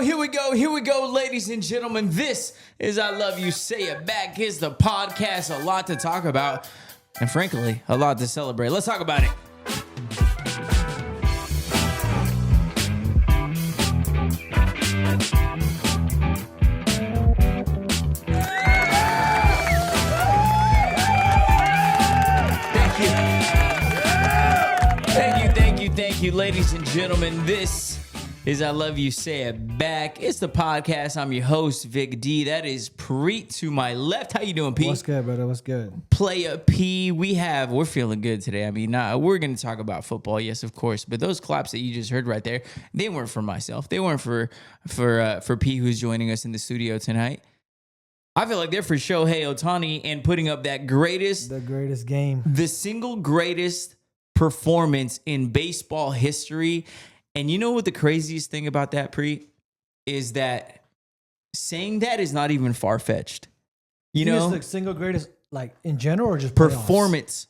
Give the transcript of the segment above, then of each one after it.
Here we go, ladies and gentlemen. This is I Love You, Say It Back. It's the podcast. A lot to talk about, and frankly, a lot to celebrate. Let's talk about it. Thank you, ladies and gentlemen. This is I Love You, Say It Back. It's the podcast. I'm your host, Vic D. That is Preet to my left. How you doing, P? What's good, brother? What's good? Playa P. We're feeling good today. I mean, we're going to talk about football, yes, of course. But those claps that you just heard right there, they weren't for myself. They weren't for P, who's joining us in the studio tonight. I feel like they're for Shohei Ohtani and putting up the greatest game, the single greatest performance in baseball history. And you know what the craziest thing about that, Pre, is that saying that is not even far-fetched. You know, the single greatest, like in general, or just performance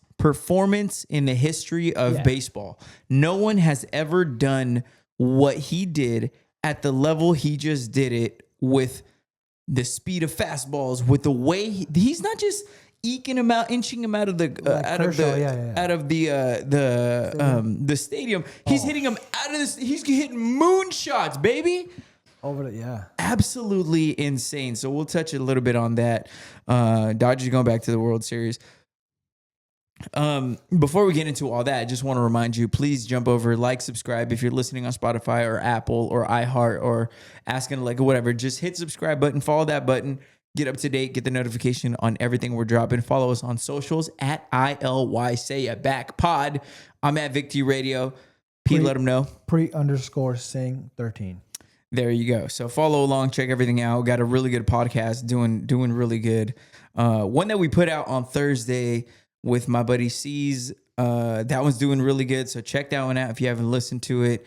in the history of baseball. No one has ever done what he did at the level he just did it, with the speed of fastballs, with the way he's not just eking him out, inching him out of the stadium. He's hitting him out of this. He's hitting moonshots, baby. Absolutely insane. So we'll touch a little bit on that. Dodgers going back to the World Series. Before we get into all that, I just want to remind you, please jump over, like, subscribe. If you're listening on Spotify or Apple or iHeart or asking like whatever, just hit subscribe button, follow that button. Get up to date, get the notification on everything we're dropping. Follow us on socials at ILY Say It Back Pod. I'm at Vic T Radio. Pete, let them know. Pre_sing 13. There you go. So follow along, check everything out. Got a really good podcast, doing really good. One that we put out on Thursday with my buddy C's. That one's doing really good. So check that one out if you haven't listened to it.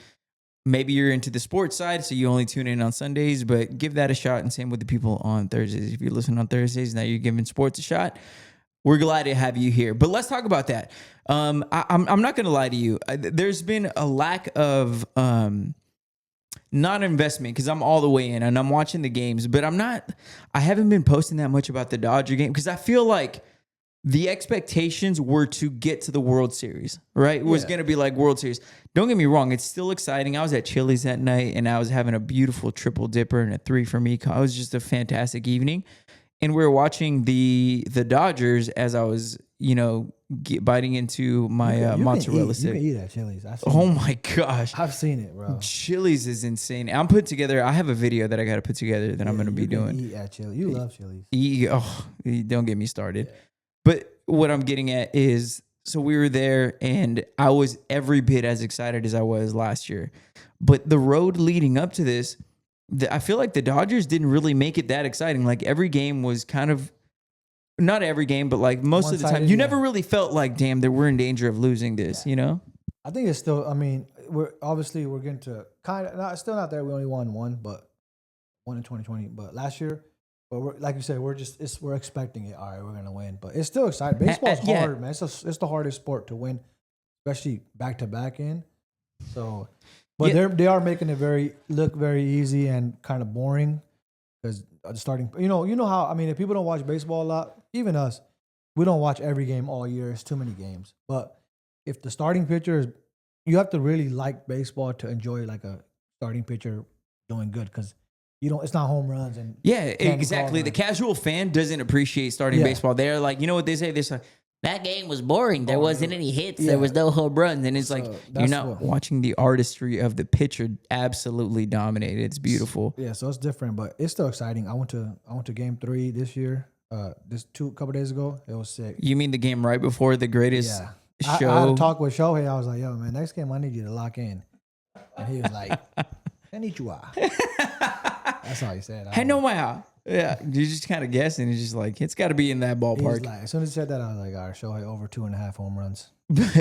Maybe you're into the sports side, so you only tune in on Sundays, but give that a shot. And same with the people on Thursdays. If you listen on Thursdays, now you're giving sports a shot. We're glad to have you here. But let's talk about that. I'm not going to lie to you. There's been a lack of not investment, because I'm all the way in and I'm watching the games, but I haven't been posting that much about the Dodger game, because I feel like the expectations were to get to the World Series, right? It was going to be like World Series. Don't get me wrong. It's still exciting. I was at Chili's that night, and I was having a beautiful triple dipper and a 3 for me. It was just a fantastic evening. And we were watching the Dodgers as I was, biting into my mozzarella stick. You can eat at Chili's. My gosh. I've seen it, bro. Chili's is insane. I'm putting together. I have a video that I got to put together that I'm going to be doing. Eat at Chili's. You love Chili's. Don't get me started. Yeah. But what I'm getting at is, so we were there, and I was every bit as excited as I was last year. But the road leading up to this, I feel like the Dodgers didn't really make it that exciting. Like every game was kind of, not every game, but like most of the time, you never really felt like, damn, that we're in danger of losing this, I think it's still, we're getting to kind of, still not there. We only won one in 2020. But last year, but like you said, we're expecting it. All right, we're gonna win, but it's still exciting. Baseball's hard, man. It's the hardest sport to win, especially back to back in. So, but they are making it look very easy and kind of boring, because the starting. You know how if people don't watch baseball a lot, even us, we don't watch every game all year. It's too many games. But if the starting pitcher is, you have to really like baseball to enjoy like a starting pitcher doing good, because it's not home runs and exactly. The casual fan doesn't appreciate starting baseball. They're like, you know what they say? They're like, that game was boring. There wasn't any hits. There was no home runs, and it's like you're not watching the artistry of the pitcher absolutely dominate. It's beautiful. Yeah, so it's different, but it's still exciting. I went to Game 3 this year. Couple days ago. It was sick. You mean the game right before the greatest show? I had a talk with Shohei. I was like, yo, man, next game I need you to lock in, and he was like, Konnichiwa. That's all he said. I know my how. Yeah, you're just kind of guessing. It's just like, it's got to be in that ballpark. As soon as he said that, I was like, all right, Shohei over 2.5 home runs.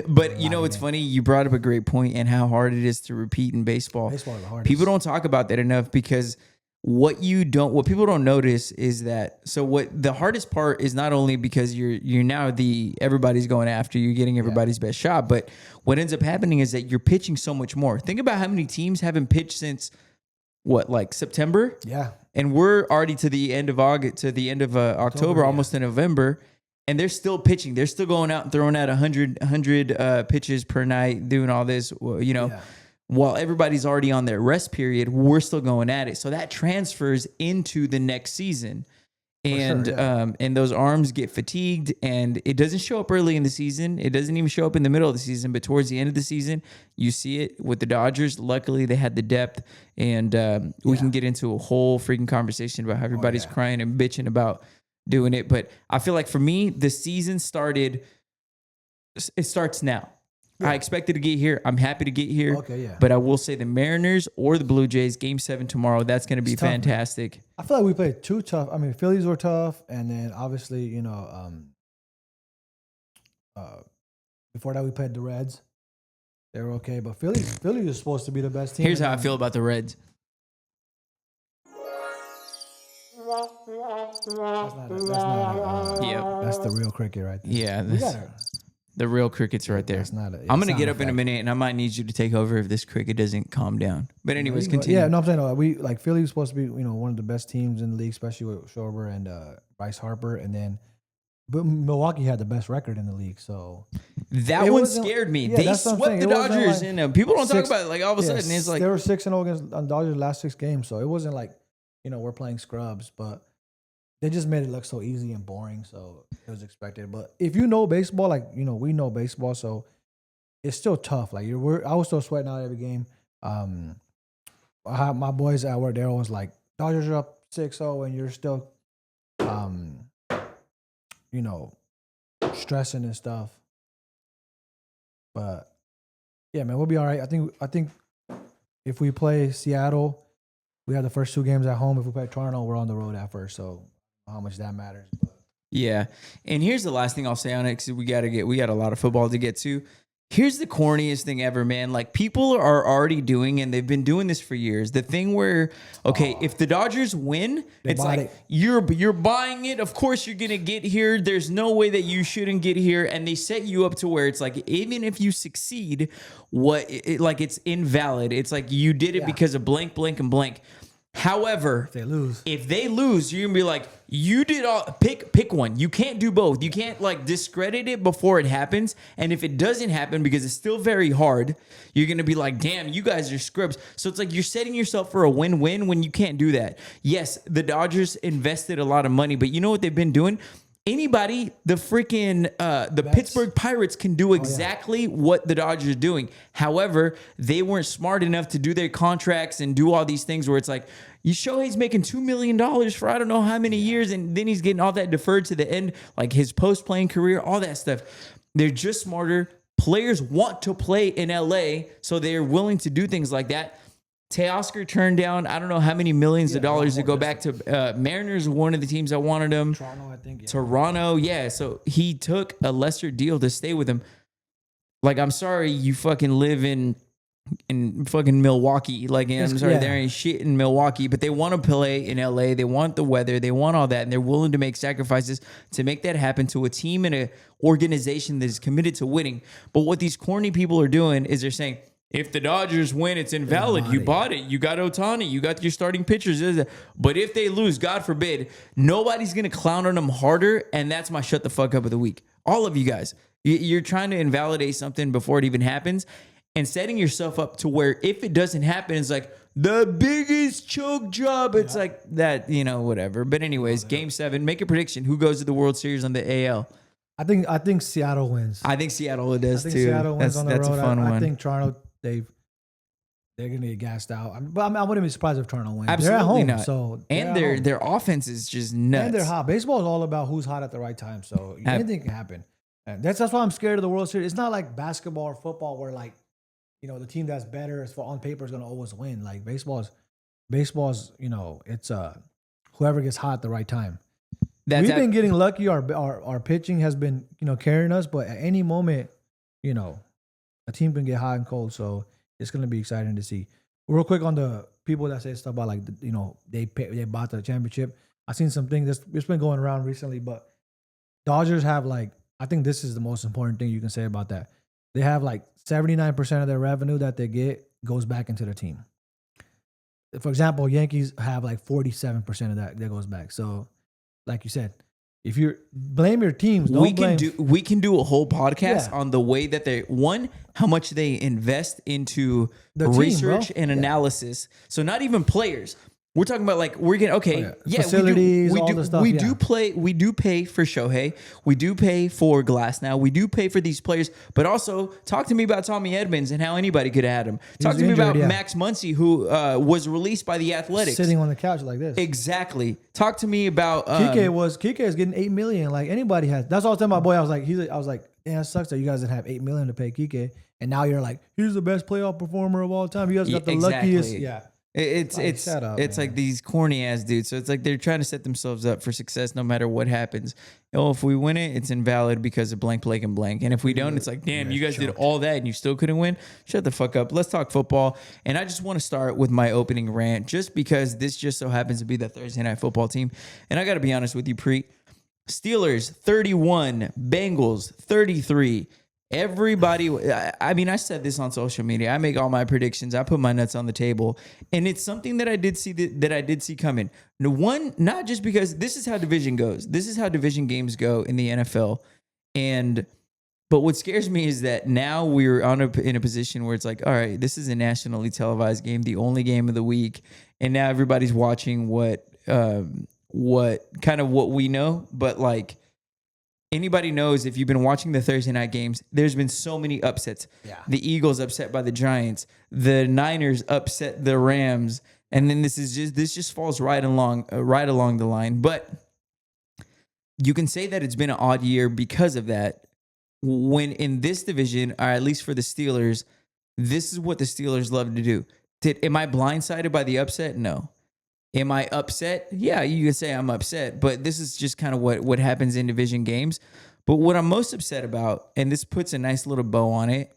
But you know what's funny? You brought up a great point, and how hard it is to repeat in baseball. Baseball is the hardest. People don't talk about that enough, because what people don't notice is that, so what the hardest part is, not only because you're now everybody's going after you, getting everybody's best shot, but what ends up happening is that you're pitching so much more. Think about how many teams haven't pitched since like September? Yeah. And we're already to the end of August, to the end of October, almost in November. And they're still pitching. They're still going out and throwing out 100 pitches per night, doing all this, while everybody's already on their rest period, we're still going at it. So that transfers into the next season. And and those arms get fatigued, and it doesn't show up early in the season. It doesn't even show up in the middle of the season, but towards the end of the season, you see it with the Dodgers. Luckily, they had the depth, and we can get into a whole freaking conversation about how everybody's crying and bitching about doing it. But I feel like for me, the season started. It starts now. Yeah. I expected to get here. I'm happy to get here. Okay, yeah. But I will say the Mariners or the Blue Jays, Game 7 tomorrow, that's going to be fantastic. I feel like we played too tough. I mean, Phillies were tough, and then obviously, before that we played the Reds. They were okay, but Philly is supposed to be the best team. Here's how I feel about the Reds. That's the real cricket right there. Yeah, the real cricket's right there. I'm going to get up in a minute, and I might need you to take over if this cricket doesn't calm down. But anyways, continue. Yeah, no, I'm saying Philly's supposed to be one of the best teams in the league, especially with Schwarber and Bryce Harper, and then but Milwaukee had the best record in the league. So that one scared me. They swept the Dodgers, and people don't talk about it. Like all of a sudden, it's like they were 6-0 against the Dodgers last 6 games. So it wasn't like we're playing scrubs, but they just made it look so easy and boring, so it was expected. But if you know baseball, we know baseball, so it's still tough. Like I was still sweating out every game. My boys at work, they're always like, Dodgers are up 6-0, and you're still, stressing and stuff. But yeah, man, we'll be all right. I think if we play Seattle, we have the first 2 games at home. If we play Toronto, we're on the road at first, so. How much that matters. Yeah. And here's the last thing I'll say on it, because we got a lot of football to get to. Here's the corniest thing ever, man. Like, people are already doing, and they've been doing this for years, the thing where, if the Dodgers win, it's like you're buying it. Of course you're going to get here. There's no way that you shouldn't get here. And they set you up to where it's like, even if you succeed, it's invalid. It's like you did it because of blank, blank, and blank. However, if they lose, you're gonna be like, you did all pick one. You can't do both. You can't discredit it before it happens. And if it doesn't happen, because it's still very hard, you're gonna be like, damn, you guys are scrubs. So it's like you're setting yourself for a win-win when you can't do that. Yes, the Dodgers invested a lot of money, but you know what they've been doing? Anybody, the freaking Pittsburgh Pirates can do exactly what the Dodgers are doing. However, they weren't smart enough to do their contracts and do all these things where it's like, Shohei's making $2 million for I don't know how many years, and then he's getting all that deferred to the end, like his post-playing career, all that stuff. They're just smarter. Players want to play in LA, so they're willing to do things like that. Teoscar turned down I don't know how many millions of dollars to go back to Mariners, one of the teams that wanted him. Toronto, I think. Yeah. Toronto, yeah. So he took a lesser deal to stay with him. Like, I'm sorry, you fucking live in fucking Milwaukee. There ain't shit in Milwaukee, but they want to play in LA. They want the weather. They want all that, and they're willing to make sacrifices to make that happen to a team and an organization that is committed to winning. But what these corny people are doing is they're saying, if the Dodgers win, it's invalid. You bought it. You got Ohtani. You got your starting pitchers. But if they lose, God forbid, nobody's going to clown on them harder. And that's my shut the fuck up of the week. All of you guys, you're trying to invalidate something before it even happens and setting yourself up to where if it doesn't happen, it's like the biggest choke job. It's like that, whatever. But anyways, Game 7, make a prediction. Who goes to the World Series on the AL? I think Seattle wins. I think Seattle does too. Seattle wins on the road. That's a fun one. I think Toronto, they're gonna get gassed out. But I wouldn't be surprised if Toronto wins. Absolutely they're at home, not. So their offense is just nuts. And they're hot. Baseball is all about who's hot at the right time. So anything can happen. And that's why I'm scared of the World Series. It's not like basketball or football where the team that's better on paper is gonna always win. Like baseball's it's whoever gets hot at the right time. We've been getting lucky. Our pitching has been carrying us, but at any moment, a team can get hot and cold. So it's gonna be exciting to see. Real quick on the people that say stuff about they bought the championship. I seen some things it's been going around recently, but Dodgers have I think this is the most important thing you can say about that. They have 79% of their revenue that they get goes back into the team. For example, Yankees have like 47% of that goes back. So, like you said, if you blame your teams, don't blame. We can do a whole podcast Yeah. on the way that they how much they invest into The team, research bro. and analysis. So not even players. We're talking about like we're getting Facilities, we all do the stuff, we do pay for Shohei, we do pay for Glass now, we do pay for these players, but also talk to me about Tommy Edmonds and how anybody could have had him. Talk to me about Max Muncy, who was released by the Athletics, sitting on the couch like this. Exactly. Talk to me about Kike is getting $8 million like anybody has. That's all I was telling my boy. I was like, yeah, it sucks that you guys didn't have $8 million to pay Kike, and now you're like, he's the best playoff performer of all time. You guys got the luckiest. Yeah. It's like these corny ass dudes. So it's like they're trying to set themselves up for success no matter what happens. Oh, if we win it, it's invalid because of blank, blank, and blank. And if we don't, it's like, damn, you guys did all that and you still couldn't win. Shut the fuck up. Let's talk football. And I just want to start with my opening rant, just because this just so happens to be the Thursday night football team. And I got to be honest with you, Preet. Steelers 31, Bengals 33. Everybody, I mean, I said this on social media. I make all my predictions. I put my nuts on the table, and it's something that I did see coming. One, not just because this is how division goes. This is how division games go in the NFL, but what scares me is that now we're in a position where it's like, all right, this is a nationally televised game, the only game of the week, and now everybody's watching what we know, but like. Anybody knows if you've been watching the Thursday night games, there's been so many upsets. Yeah. The Eagles upset by the Giants, the Niners upset the Rams, and then this just falls right along the line. But you can say that it's been an odd year because of that. When in this division, or at least for the Steelers, this is what the Steelers love to do. Am I blindsided by the upset? No. Am I upset? Yeah, you can say I'm upset, but this is just kind of what happens in division games. But what I'm most upset about, and this puts a nice little bow on it,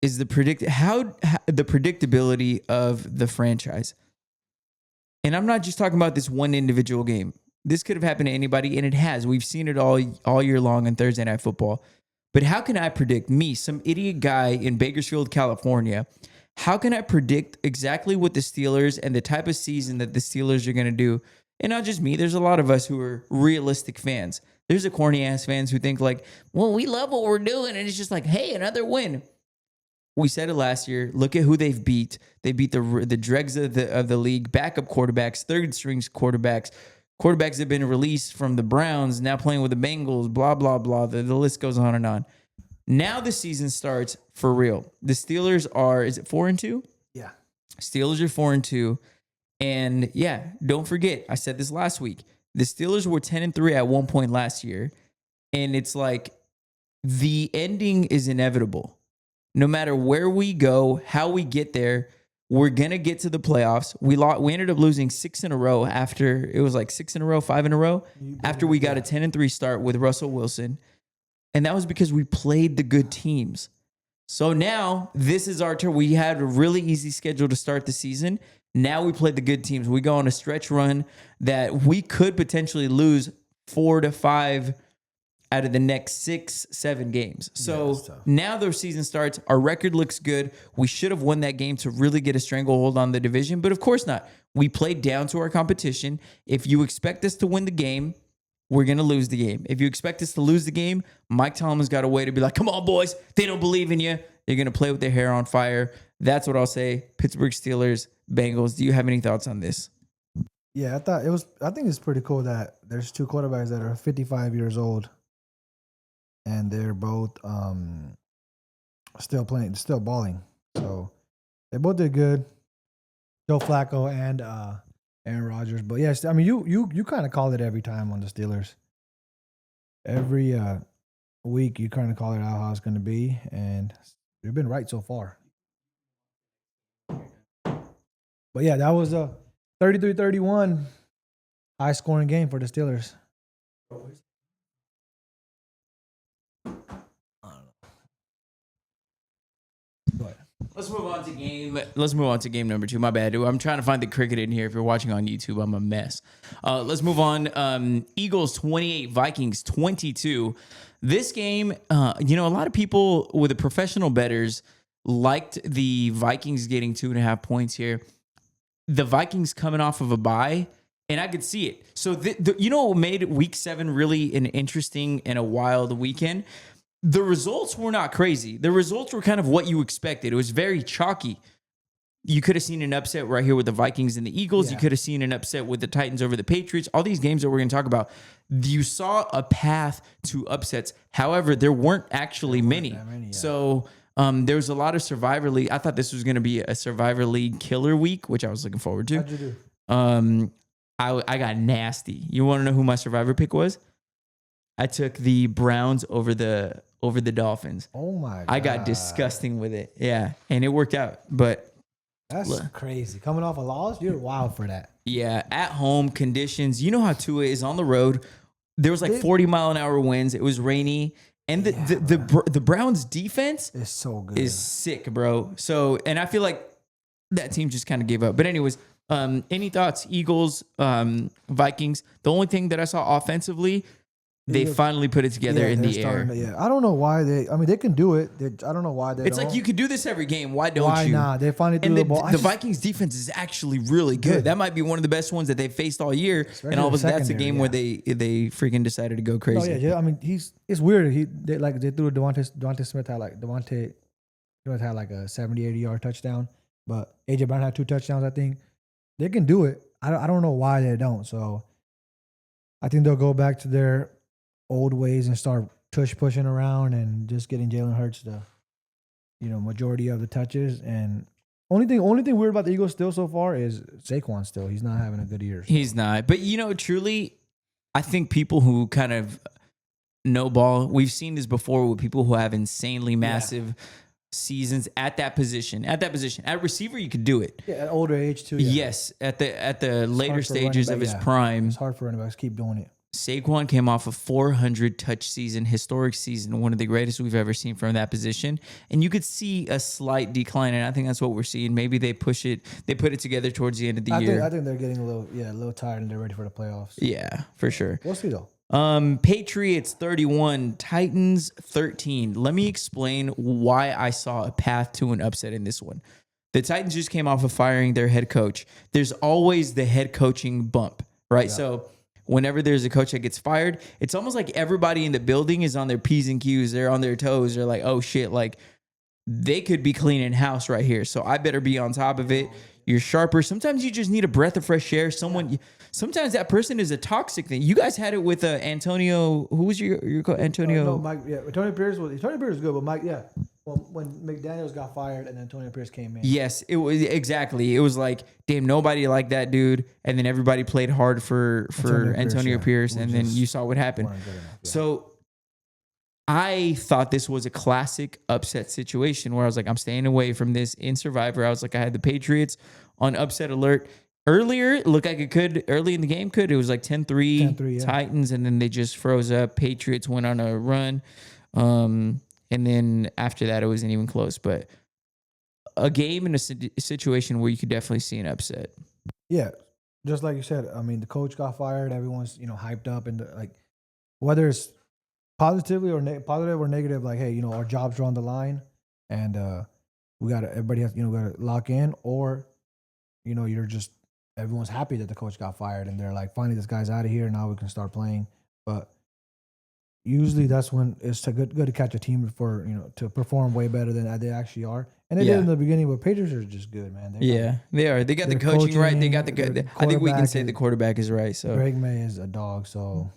is the predictability of the franchise. And I'm not just talking about this one individual game. This could have happened to anybody, and it has. We've seen it all year long in Thursday Night Football. But how can I predict, me, some idiot guy in Bakersfield, California, how can I predict exactly what the Steelers and the type of season that the Steelers are going to do? And not just me. There's a lot of us who are realistic fans. There's the corny ass fans who think like, well, we love what we're doing. And it's just like, hey, another win. We said it last year. Look at who they've beat. They beat the dregs of the league, backup quarterbacks, third strings quarterbacks that have been released from the Browns, now playing with the Bengals, blah, blah, blah. The list goes on and on. Now the season starts for real. The Steelers are, is it 4-2? Yeah. Steelers are 4-2. And yeah, don't forget, I said this last week. The Steelers were 10-3 at one point last year. And it's like the ending is inevitable. No matter where we go, how we get there, we're going to get to the playoffs. We ended up losing 6 in a row after, it was like 6 in a row, 5 in a row, after we got a 10-3 start with Russell Wilson. And that was because we played the good teams. So now this is our turn. We had a really easy schedule to start the season. Now we play the good teams. We go on a stretch run that we could potentially lose 4 to 5 out of the next 6-7 games. So now the season starts. Our record looks good. We should have won that game to really get a stranglehold on the division, but of course not. We played down to our competition. If you expect us to win the game, we're going to lose the game. If you expect us to lose the game, Mike Tomlin's got a way to be like, come on, boys. They don't believe in you. They're going to play with their hair on fire. That's what I'll say. Pittsburgh Steelers, Bengals. Do you have any thoughts on this? Yeah, I think it's pretty cool that there's two quarterbacks that are 55 years old and they're both still balling. So they both did good. Joe Flacco and Aaron Rodgers. But yes, I mean you kind of call it every time on the Steelers. Every week you kind of call it out how it's going to be, and you've been right so far. But yeah, that was a 33-31 high scoring game for the Steelers. Let's move on to game number 2. My bad. I'm trying to find the cricket in here. If you're watching on YouTube, I'm a mess. Let's move on. Eagles 28, Vikings 22. This game, a lot of people with the professional bettors liked the Vikings getting 2.5 points here. the Vikings coming off of a bye, and I could see it. So, you know what made Week 7 really an interesting and a wild weekend? The results were not crazy. The results were kind of what you expected. It was very chalky. You could have seen an upset right here with the Vikings and the Eagles. Yeah. You could have seen an upset with the Titans over the Patriots. All these games that we're going to talk about, you saw a path to upsets. However, there weren't actually many. Yeah. So there was a lot of Survivor League. I thought this was going to be a Survivor League killer week, which I was looking forward to. How'd you do? I got nasty. You want to know who my Survivor pick was? I took the Browns over the Dolphins. Oh my God. I got disgusting with it. Yeah, and it worked out, but. That's crazy. Coming off a loss, you're wild for that. Yeah, at home conditions. You know how Tua is on the road. There was like 40-mile-an-hour winds. It was rainy, and the Browns' defense is so good. Is sick, bro. So, and I feel like that team just kind of gave up. But anyways, any thoughts? Eagles, Vikings. The only thing that I saw offensively. They finally put it together in the air. I don't know why they can do it. I don't know why they. It's like you could do this every game. Why don't you? Why not? They finally threw the ball. The Vikings defense is actually really good. That might be one of the best ones that they've faced all year. Especially and all of a sudden, that's a game where they freaking decided to go crazy. Yeah. I mean, it's weird. They threw Devontae Smith had like a 70, 80-yard touchdown, but AJ Brown had 2 touchdowns. I think they can do it. I don't know why they don't. So I think they'll go back to their old ways and start pushing around and just getting Jalen Hurts the, majority of the touches. And only thing weird about the Eagles still so far is Saquon still. He's not having a good year. So. He's not. But, truly, I think people who kind of know ball, we've seen this before with people who have insanely massive seasons at that position. At receiver, you could do it. Yeah, at older age too. Yeah. Yes, at the later stages of his prime. It's hard for running backs to keep doing it. Saquon came off a 400 touch season, historic season, one of the greatest we've ever seen from that position. And you could see a slight decline, and I think that's what we're seeing. Maybe they put it together towards the end of the year. I think they're getting a little tired and they're ready for the playoffs. Yeah, for sure. We'll see though. Patriots 31, Titans 13. Let me explain why I saw a path to an upset in this one. The Titans just came off of firing their head coach. There's always the head coaching bump, right? Yeah. So whenever there's a coach that gets fired, it's almost like everybody in the building is on their P's and Q's. They're on their toes. They're like, oh shit, like they could be cleaning house right here. So I better be on top of it. You're sharper. Sometimes you just need a breath of fresh air. Sometimes that person is a toxic thing. You guys had it with Antonio. Who was your coach? Antonio? No, Mike. Yeah, Antonio Pierce was good, but Mike. Yeah, when McDaniels got fired and Antonio Pierce came in. Yes, it was exactly. It was like, damn, nobody liked that dude, and then everybody played hard for Antonio Pierce, and then you saw what happened. So I thought this was a classic upset situation where I was like, I'm staying away from this in Survivor. I was like, I had the Patriots on upset alert. Earlier, it looked like it could. Early in the game, it was like 10-3 Titans, and then they just froze up. Patriots went on a run. And then after that, it wasn't even close. But a game in a situation where you could definitely see an upset. Yeah, just like you said. I mean, the coach got fired. Everyone's hyped up, and like whether it's positive or negative, like hey, our jobs are on the line, and everybody has got to lock in, or you're just everyone's happy that the coach got fired, and they're like, finally, this guy's out of here. Now we can start playing. But usually that's when it's good to catch a team for to perform way better than they actually are. And they did in the beginning, but Patriots are just good, man. They are. They got the coaching right. They got the good. I think we can say the quarterback is right. So Greg May is a dog. So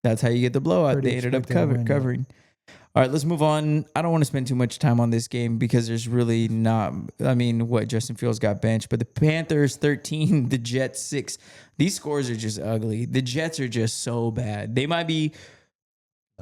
that's how you get the blowout. They ended up covering. All right, let's move on. I don't want to spend too much time on this game because there's really not. I mean, Justin Fields got benched, but the Panthers 13, the Jets 6. These scores are just ugly. The Jets are just so bad. They might be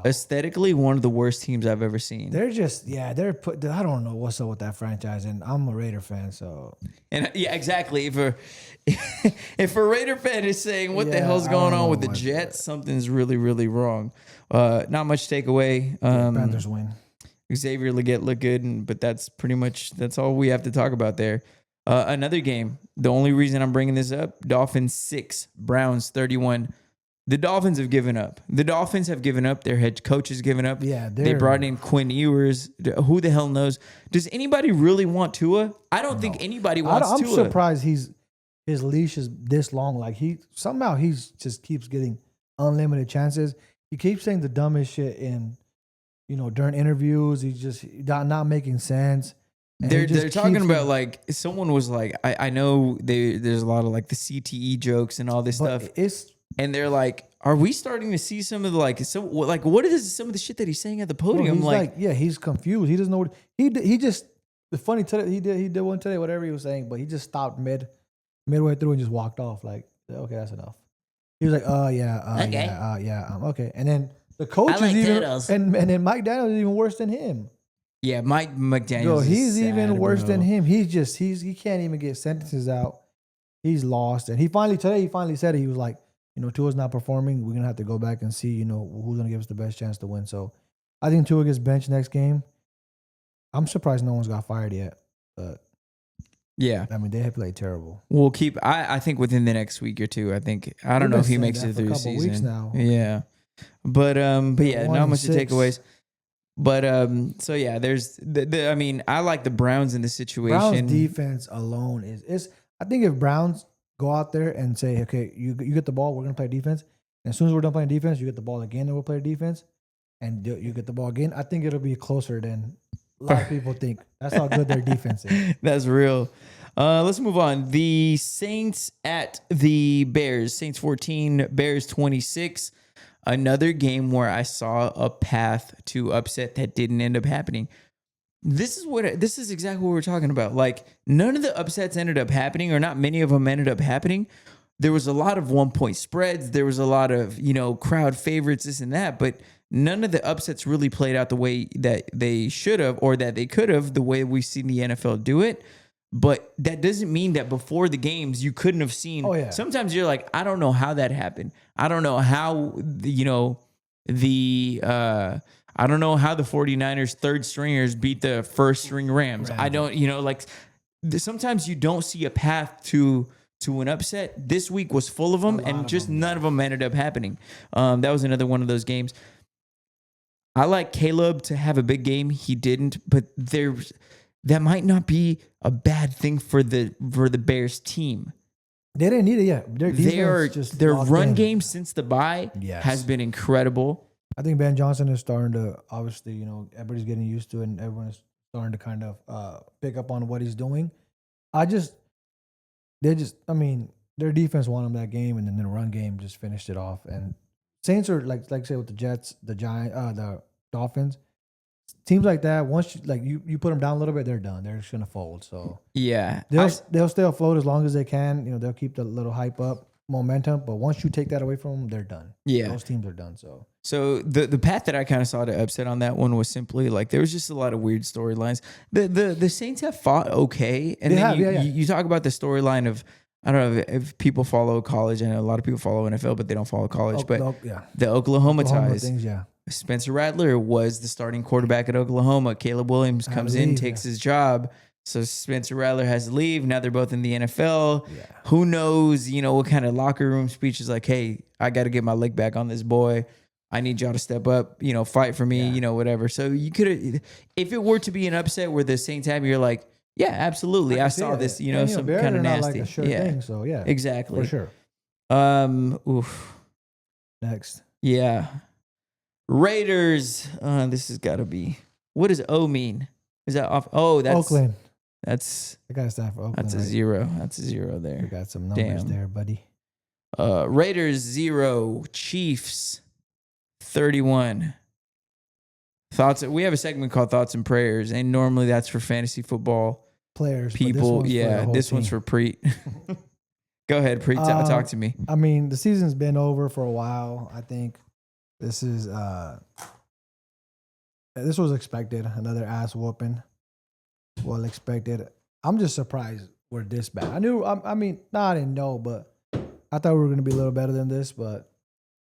aesthetically one of the worst teams I've ever seen. They're just I don't know what's up with that franchise, and I'm a Raider fan, so exactly. If a Raider fan is saying what the hell's going on with the Jets, something's really, really wrong. Not much takeaway. Panthers win. Xavier Legette looked good, but that's all we have to talk about there. Another game. The only reason I'm bringing this up: Dolphins 6, Browns 31. The Dolphins have given up. The Dolphins have given up. Their head coach has given up. Yeah, they brought in Quinn Ewers. Who the hell knows? Does anybody really want Tua? I don't think anybody wants Tua. I'm surprised his leash is this long. Like he just keeps getting unlimited chances. He keeps saying the dumbest shit in, during interviews. He's just not making sense. They're talking about like someone was like, I know there's a lot of like the CTE jokes and all this stuff. And they're like, are we starting to see some of the what is some of the shit that he's saying at the podium? He's confused. He doesn't know what he just. The funny today he did one today, whatever he was saying, but he just stopped midway through and just walked off. Like, okay, that's enough. He was like, okay. And then the coach is even, and then Mike Daniels is even worse than him. Yeah, Mike McDaniels. He's even worse than him. He can't even get sentences out. He's lost. And he finally said it. He was like, Tua's not performing. We're gonna have to go back and see, who's gonna give us the best chance to win. So I think Tua gets benched next game. I'm surprised no one's got fired yet. But yeah, I mean they have played terrible. We'll keep. I think within the next week or two. I don't know if he makes it through the season. Weeks now. Yeah, but yeah, not much to takeaways. But so yeah, there's I mean, I like the Browns in this situation. Browns defense alone is. I think if Browns go out there and say, okay, you get the ball, we're gonna play defense. And as soon as we're done playing defense, you get the ball again, and we'll play defense, and you get the ball again. I think it'll be closer than a lot of people think. That's how good their defense is. That's real. Let's move on. The Saints at the Bears. Saints 14, Bears 26. Another game where I saw a path to upset that didn't end up happening. This is exactly what we're talking about. Like, none of the upsets ended up happening, or not many of them ended up happening. There was a lot of 1-point spreads. There was a lot of, crowd favorites, this and that, but none of the upsets really played out the way that they should have, or that they could have, the way we've seen the NFL do it. But that doesn't mean that before the games you couldn't have seen. Oh, yeah. Sometimes you're like, I don't know how that happened. I don't know how I don't know how the 49ers third stringers beat the first string Rams. I don't, sometimes you don't see a path to an upset. This week was full of them, and just none of them ended up happening. That was another one of those games. I like Caleb to have a big game. He didn't, but that might not be a bad thing for the Bears team. They didn't need it yet. Their run game since the bye has been incredible. I think Ben Johnson is starting to, obviously, everybody's getting used to it, and everyone is starting to kind of pick up on what he's doing. Their defense won them that game, and then the run game just finished it off. And Saints are like say with the Jets, the Giants, the Dolphins, teams like that. Once you put them down a little bit, they're done. They're just gonna fold. So yeah, they'll stay afloat as long as they can. They'll keep the little hype up, momentum. But once you take that away from them, they're done. Yeah, those teams are done. So the path that I kind of saw to upset on that one was simply like there was just a lot of weird storylines. The Saints have fought okay, and you talk about the storyline of, I don't know if people follow college. I know a lot of people follow NFL, but they don't follow college. The Oklahoma ties. Things, yeah. Spencer Rattler was the starting quarterback at Oklahoma. Caleb Williams comes in, takes his job. So Spencer Rattler has to leave. Now they're both in the NFL. Yeah. Who knows, what kind of locker room speech is like, hey, I got to get my leg back on this boy. I need y'all to step up, fight for me, whatever. So you could have, if it were to be an upset where the Saints have, you're like, yeah, absolutely. I saw this, some kind of nasty. Like a sure thing, so yeah. Exactly. For sure. Next. Yeah. Raiders. This has got to be. What does O mean? Is that off? Oh, that's Oakland. That's. I got to stand for Oakland. That's a zero. That's a zero there. We got some numbers there, buddy. Raiders 0, Chiefs 31. Thoughts. We have a segment called Thoughts and Prayers, and normally that's for fantasy football players. People. This one's for Preet. Go ahead, Preet. Talk to me. I mean, the season's been over for a while. I think this was expected. Another ass whooping. Well expected. I'm just surprised we're this bad. I didn't know, but I thought we were going to be a little better than this, but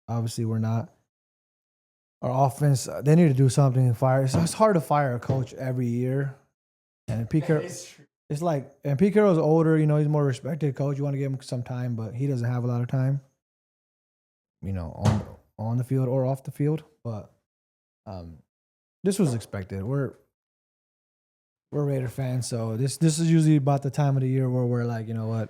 obviously we're not. Our offense, they need to do something and fire. It's hard to fire a coach every year. And Pete Carroll's older, he's a more respected coach. You want to give him some time, but he doesn't have a lot of time. on the field or off the field. But this was expected. We're Raider fans, so this is usually about the time of the year where we're like, you know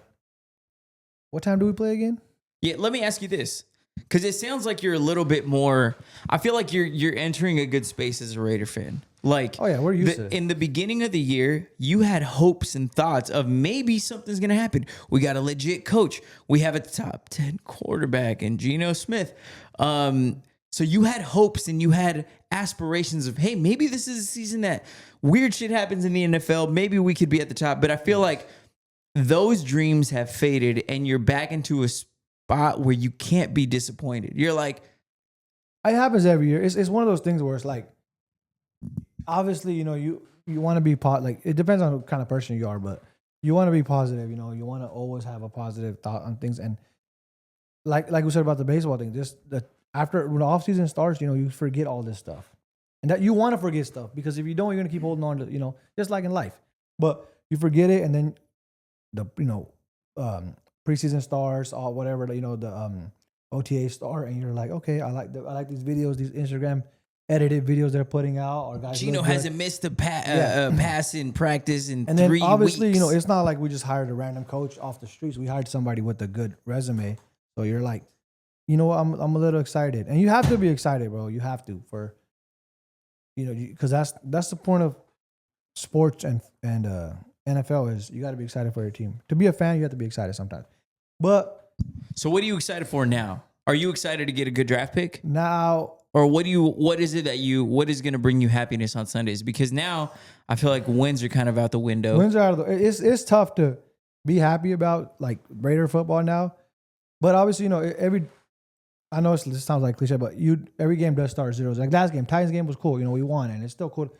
what time do we play again? Yeah, let me ask you this. Because it sounds like you're a little bit more. I feel like you're entering a good space as a Raider fan. Like, oh yeah, we're used to it. In the beginning of the year, you had hopes and thoughts of maybe something's gonna happen. We got a legit coach. We have a top 10 quarterback in Geno Smith. So you had hopes and you had aspirations of, hey, maybe this is a season that weird shit happens in the NFL. Maybe we could be at the top. But I feel like those dreams have faded, and you're back into a spot where you can't be disappointed. You're like, it happens every year. It's one of those things where it's like, obviously, you want to be like, it depends on what kind of person you are, but you want to be positive. You want to always have a positive thought on things. And like we said about the baseball thing, after when the off season starts, you forget all this stuff, and that you want to forget stuff, because if you don't, you're gonna keep holding on to, just like in life. But you forget it, and then the preseason stars or whatever, the OTA star, and you're like, okay, I like these videos, these Instagram edited videos they're putting out. Or guys, Geno hasn't missed a pass in practice in 3 weeks. And then obviously, it's not like we just hired a random coach off the streets. We hired somebody with a good resume. So you're like, you know what, I'm a little excited, and you have to be excited, bro. You have to because that's the point of sports and NFL is you got to be excited for your team. To be a fan, you have to be excited sometimes. But so, what are you excited for now? Are you excited to get a good draft pick now, or what is going to bring you happiness on Sundays? Because now I feel like wins are kind of out the window. Wins are out of the. It's tough to be happy about like Raider football now, but obviously I know this sounds like cliche, but every game does start 0. Like last game, Titans game was cool. We won, and it's still cool.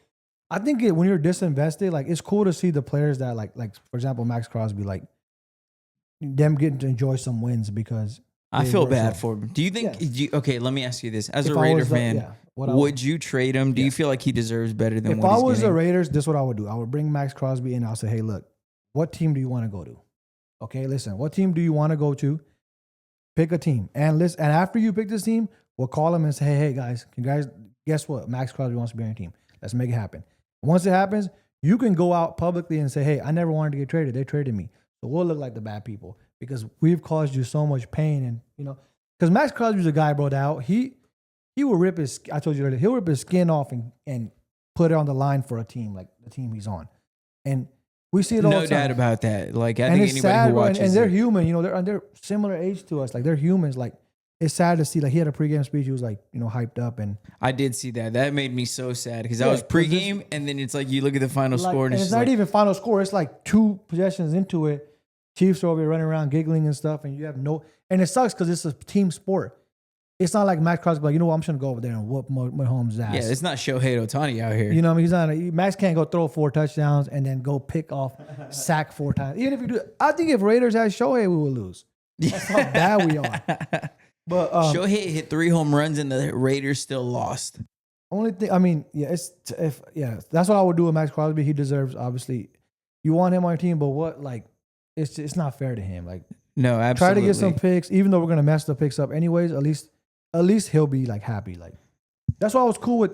I think when you're disinvested, like it's cool to see the players that like for example, Max Crosby, like them getting to enjoy some wins because I feel bad for him. Do you think? Yes. Okay, let me ask you this: as a Raider fan, would you trade him? Do you feel like he deserves better than? If I was the Raiders, this is what I would do. I would bring Max Crosby in. I'll say, hey, look, what team do you want to go to? Okay, listen, what team do you want to go to? Pick a team, and listen. And after you pick this team, we'll call them and say, hey guys, guess what? Max Crosby wants to be on your team. Let's make it happen. Once it happens, you can go out publicly and say, hey, I never wanted to get traded. They traded me. So we'll look like the bad people because we've caused you so much pain. And, because Max Crosby's a guy, bro, that he will rip I told you earlier, he'll rip his skin off and put it on the line for a team, like the team he's on. And we see it all the time. No doubt about that. Like, I and think it's anybody sad, who watches and they're human, they're similar age to us. Like, they're humans. Like, it's sad to see, like, he had a pregame speech. He was, like, hyped up. And I did see that. That made me so sad because I was pregame, and then it's like you look at the final score. And it's not even final score. It's like 2 possessions into it. Chiefs are over here running around giggling and stuff, and you have and it sucks because it's a team sport. It's not like Max Crosby, like, I'm just going to go over there and whoop Mahomes' ass. Yeah, it's not Shohei Ohtani out here. What I mean? Max can't go throw 4 touchdowns and then go pick off, sack 4 times. Even if you do, I think if Raiders had Shohei, we would lose. That's how bad we are. But Shohei hit 3 home runs and the Raiders still lost. Only thing, I mean, that's what I would do with Max Crosby. He deserves, obviously, you want him on your team, but what, like, it's not fair to him. Like, no, absolutely. Try to get some picks, even though we're gonna mess the picks up anyways. At least he'll be like happy. Like, that's why I was cool with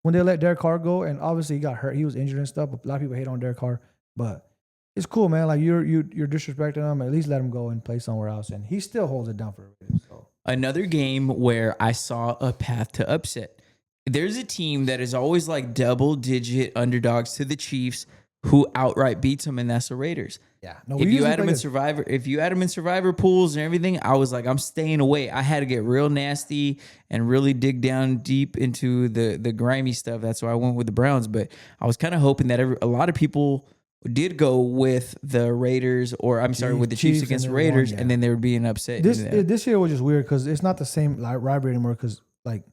when they let Derek Carr go, and obviously he got hurt. He was injured and stuff. But a lot of people hate on Derek Carr, but it's cool, man. Like you're disrespecting him. At least let him go and play somewhere else, and he still holds it down for Raiders. So. Another game where I saw a path to upset. There's a team that is always like double-digit underdogs to the Chiefs, who outright beats them, and that's the Raiders. Yeah. No, if you add them in Survivor pools and everything, I was like, I'm staying away. I had to get real nasty and really dig down deep into the grimy stuff. That's why I went with the Browns. But I was kind of hoping that a lot of people did go with the Raiders, with the Chiefs against the Raiders, and then there would be an upset. This year was just weird because it's not the same rivalry anymore because, like,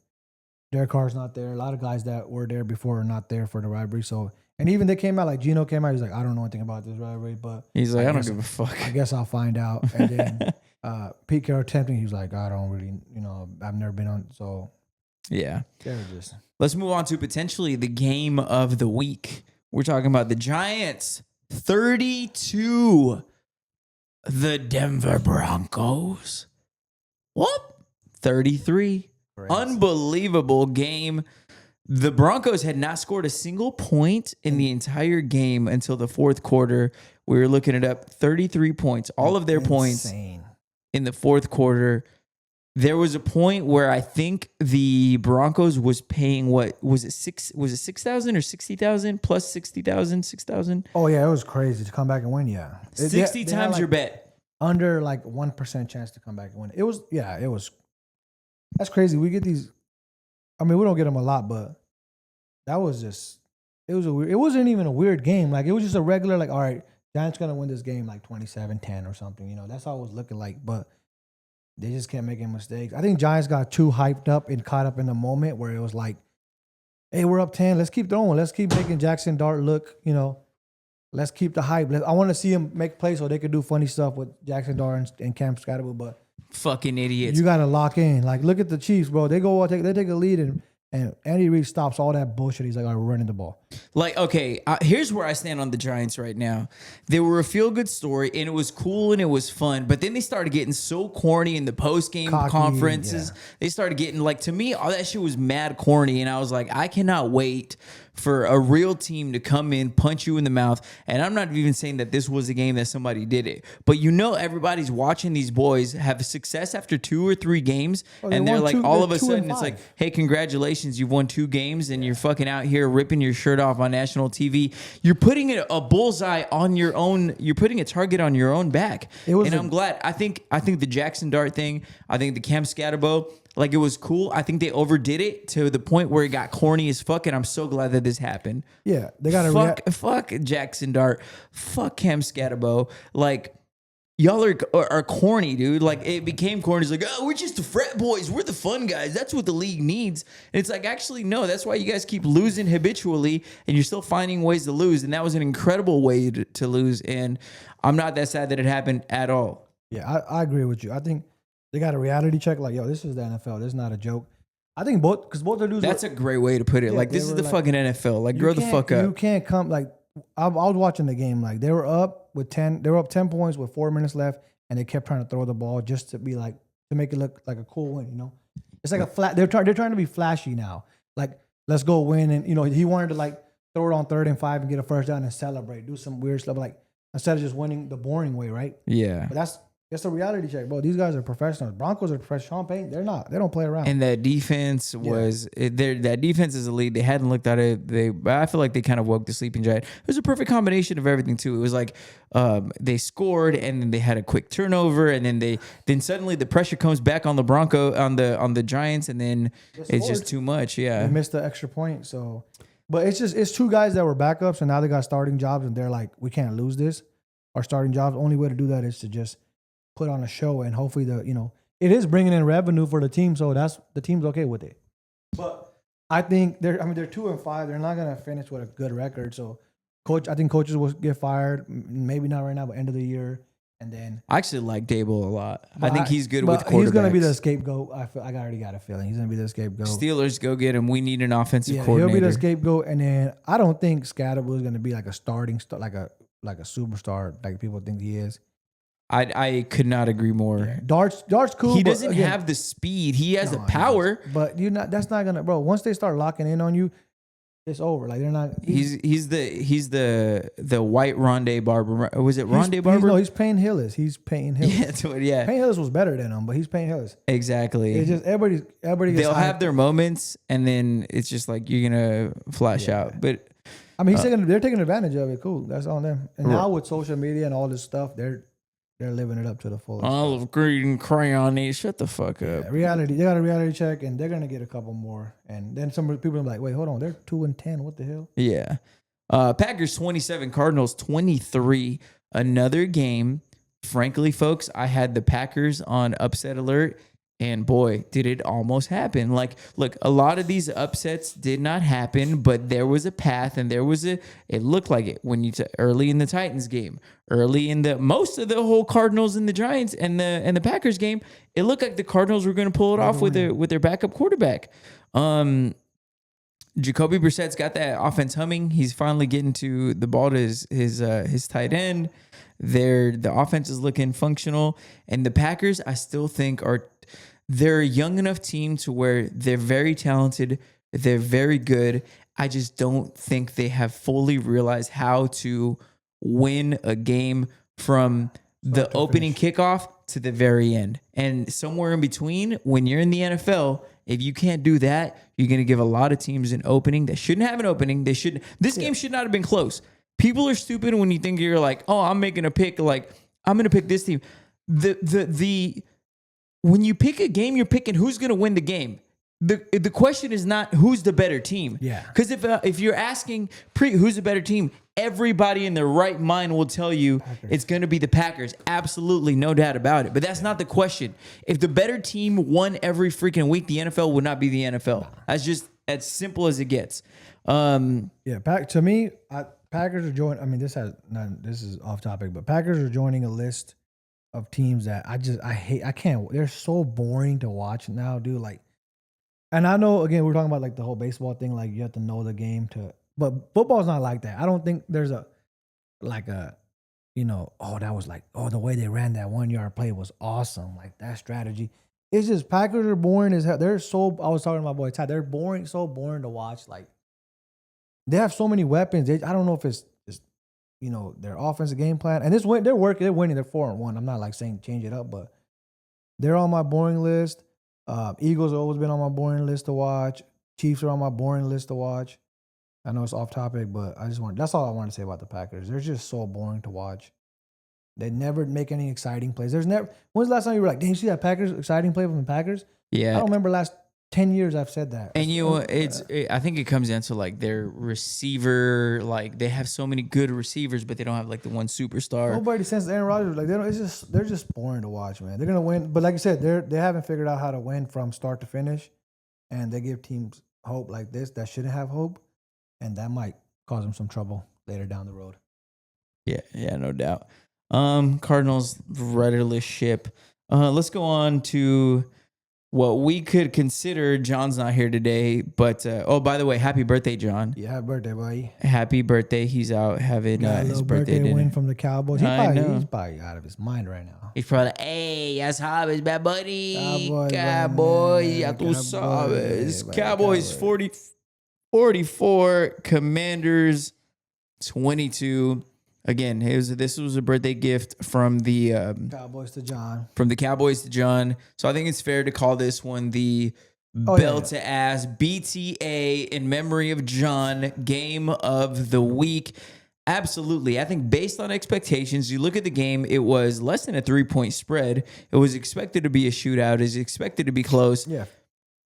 Derek Carr's not there. A lot of guys that were there before are not there for the rivalry. So, and even they came out, like Geno came out, he's like, I don't know anything about this rivalry, but he's like, I don't give a fuck. I guess I'll find out. And then Pete Carroll tempting, he was like, I don't really, I've never been on. So, yeah. Just. Let's move on to potentially the game of the week. We're talking about the Giants 32, the Denver Broncos. What? 33. Crazy. Unbelievable game. The Broncos had not scored a single point in the entire game until the fourth quarter. We were looking it up. 33 points. All of their points in the fourth quarter. There was a point where I think the Broncos was paying what was it 6,000 or 60,000 plus 60,000, 6,000? Oh yeah, it was crazy to come back and win. Yeah, 60 times like your bet. Under like 1% chance to come back and win. It was that's crazy. We get these. I mean, we don't get them a lot, but that was just it wasn't even a weird game. Like it was just a regular like all right, Giants gonna win this game like 27-10 or something. You know, that's how it was looking like, but. They just kept making mistakes. I think Giants got too hyped up and caught up in the moment where it was like, hey, we're up 10. Let's keep throwing. Let's keep making Jackson Dart look, you know, let's keep the hype. I want to see him make plays so they could do funny stuff with Jackson Dart and Cam Scatterwood, but fucking idiots. You got to lock in. Like, look at the Chiefs, bro. They take a lead and Andy Reid stops all that bullshit. He's like, all right, we're running the ball. Like, okay, here's where I stand on the Giants right now. They were a feel-good story, and it was cool and it was fun. But then they started getting so corny in the post-game conferences. Yeah. They started getting, like, to me, all that shit was mad corny. And I was like, I cannot wait for a real team to come in, punch you in the mouth. And I'm not even saying that this was a game that somebody did it. But you know everybody's watching these boys have success after 2 or 3 games. And they're like, all of a sudden, it's like, hey, congratulations, you've won 2 games. And you're fucking out here ripping your shirt off on national TV. You're putting a bullseye on your own. You're putting a target on your own back. And I'm glad. I think the Jackson Dart thing, I think the Cam Scatterbo, like, it was cool. I think they overdid it to the point where it got corny as fuck, and I'm so glad that this happened. Yeah, they got to fuck Jackson Dart. Fuck Cam Scatterbo. Like, y'all are corny, dude. Like, it became corny. It's like, oh, we're just the frat boys. We're the fun guys. That's what the league needs. And it's like, actually, no. That's why you guys keep losing habitually, and you're still finding ways to lose. And that was an incredible way to lose. And I'm not that sad that it happened at all. Yeah, I agree with you. I think they got a reality check. Like, yo, this is the NFL. This is not a joke. I think both their dudes. That's a great way to put it. Yeah, like, this is the fucking NFL. Like, grow the fuck up. You can't come like. I was watching the game. Like, they were up 10 points with 4 minutes left, and they kept trying to throw the ball just to be like to make it look like a cool win. You know, it's like a flat. They're trying to be flashy now. Like, let's go win, and you know he wanted to like throw it on 3rd and 5 and get a first down and celebrate, do some weird stuff like instead of just winning the boring way, right? Yeah, but that's a reality check, bro. These guys are professionals. Broncos are professional. Sean Payton, they're not. They don't play around. And that defense that defense is elite. They hadn't looked at it. I feel like they kind of woke the sleeping giant. It was a perfect combination of everything too. It was like they scored, and then they had a quick turnover, and then suddenly the pressure comes back on the on the Giants, and then it's just too much. Yeah, they missed the extra point. So, but it's 2 guys that were backups, and now they got starting jobs, and they're like, we can't lose this. Our starting jobs. Only way to do that is to just put on a show, and hopefully it is bringing in revenue for the team, so that's the team's okay with it. But I think they're 2-5. They're not gonna finish with a good record. So I think coaches will get fired. Maybe not right now, but end of the year, and then I actually like Dable a lot. I think he's good with quarterbacks. He's gonna be the scapegoat. I already got a feeling he's gonna be the scapegoat. Steelers, go get him. We need an offensive coordinator. He'll be the scapegoat, and then I don't think Scatterwood is gonna be like a starting like a superstar like people think he is. I could not agree more. Yeah. Dart's cool. He doesn't have the speed. He has the power. But that's not gonna, bro. Once they start locking in on you, it's over. Like, they're not. He's the white Rondé Barber. Was it Rondé Barber? He's Payne Hillis. Yeah. Payne Hillis was better than him, but he's Payne Hillis. Exactly. It's just everybody. They'll have their moments, and then it's just like you're gonna flash out. But I mean, they're taking advantage of it. Cool. That's on them. And now with social media and all this stuff, they're living it up to the fullest. Olive Green crayon. Shut the fuck up. Yeah, reality. They got a reality check, and they're gonna get a couple more. And then some people are like, "Wait, hold on. They're 2-10. What the hell?" Yeah. Packers 27, Cardinals 23. Another game. Frankly, folks, I had the Packers on upset alert. And boy, did it almost happen. Like, look, a lot of these upsets did not happen, but there was a path, and it looked like it when early in the Titans game, early in most of the whole Cardinals and the Giants and the Packers game, it looked like the Cardinals were going to pull it off with their backup quarterback. Jacoby Brissett's got that offense humming. He's finally getting to the ball to his tight end. The offense is looking functional, and the Packers, I still think, are They're a young enough team to where they're very talented. They're very good. I just don't think they have fully realized how to win a game from the opening kickoff to the very end. And somewhere in between, when you're in the NFL, if you can't do that, you're going to give a lot of teams an opening that shouldn't have an opening. They should. This game should not have been close. People are stupid when you think you're like, oh, I'm making a pick. Like, I'm going to pick this team. When you pick a game, you're picking who's going to win the game. The question is not who's the better team. Yeah. Because if you're asking who's the better team, everybody in their right mind will tell you it's going to be the Packers. Absolutely, no doubt about it. But that's not the question. If the better team won every freaking week, the NFL would not be the NFL. That's just as simple as it gets. To me, Packers are joining. I mean, this is off topic, but Packers are joining a list of teams that I hate. I can't. They're so boring to watch now, dude. Like. And I know, again, we're talking about like the whole baseball thing, like you have to know the game but football's not like that. I don't think there's the way they ran that 1 yard play was awesome. Like that strategy. It's just Packers are boring as hell. I was talking to my boy Ty, they're boring, so boring to watch. Like they have so many weapons. I don't know if it's their offensive game plan. And they're winning, they're 4-1. I'm not like saying change it up, but they're on my boring list. Eagles have always been on my boring list to watch. Chiefs are on my boring list to watch. I know it's off topic, but that's all I want to say about the Packers. They're just so boring to watch. They never make any exciting plays. When's the last time you were like, dang, you see that Packers exciting play from the Packers? Yeah. I don't remember last 10 years I've said that. And I think it comes down to like their receiver, like they have so many good receivers, but they don't have like the one superstar. Nobody since Aaron Rodgers, like they're just boring to watch, man. They're gonna win, but like you said, they haven't figured out how to win from start to finish, and they give teams hope like this that shouldn't have hope, and that might cause them some trouble later down the road. Yeah, no doubt. Cardinals rudderless ship. Let's go on to what we could consider. John's not here today, but by the way, happy birthday, John. Yeah, happy birthday, buddy. Happy birthday. He's out having his birthday dinner. Win from the Cowboys. He's probably out of his mind right now. He's probably like, hey, ya sabes, bad buddy. Cowboys, ya tú sabes. Cowboys 44, Commanders 22. Again, this was a birthday gift from the Cowboys to John. From the Cowboys to John. So I think it's fair to call this one the belt-to-ass BTA in memory of John game of the week. Absolutely. I think based on expectations, you look at the game, it was less than a 3-point spread. It was expected to be a shootout. It was expected to be close. Yeah.